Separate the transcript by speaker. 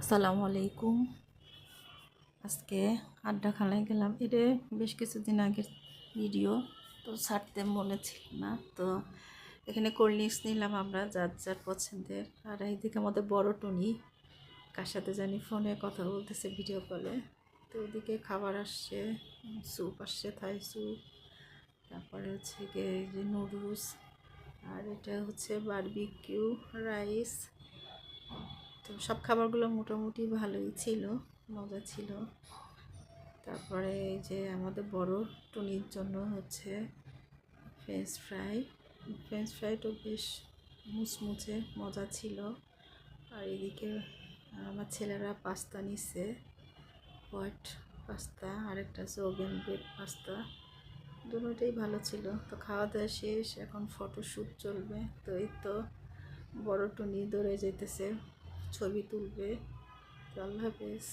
Speaker 1: আসসালামু আলাইকুম। আজকে আড্ডাখানায় গেলাম। এটা বেশ কিছুদিন আগের ভিডিও, তো ছাড়তে মনে ছিল না। তো এখানে কোল্ড ড্রিঙ্কস নিলাম আমরা, যার যার পছন্দের। আর এইদিকে আমাদের বড় টুনি কার সাথে জানি ফোনে কথা বলতেছে ভিডিও কলে। তো ওদিকে খাবার আসছে, স্যুপ আসছে, থাই স্যুপ, তারপরে হচ্ছে গিয়ে যে নুডলস, আর এটা হচ্ছে বারবিকিউ রাইস। তো সব খাবারগুলো মোটামুটি ভালোই ছিল, মজা ছিল। তারপরে এই যে আমাদের বড় টুনির জন্য হচ্ছে ফ্রেঞ্চ ফ্রাইটাও বেশ মুচমুচে মজা ছিল। আর এদিকে আমার ছেলেরা পাস্তা নিচ্ছে, হোয়াইট পাস্তা, আরেকটা হচ্ছে ওভেন বেক পাস্তা। দুটোটাই ভালো ছিল। তো খাওয়া দাওয়া শেষ, এখন ফটোশ্যুট চলবে। তো এই তো বড় টুনি দৌড়ে যেতেছে, ছবি তুলবে। তো আল্লাহ হাফেজ।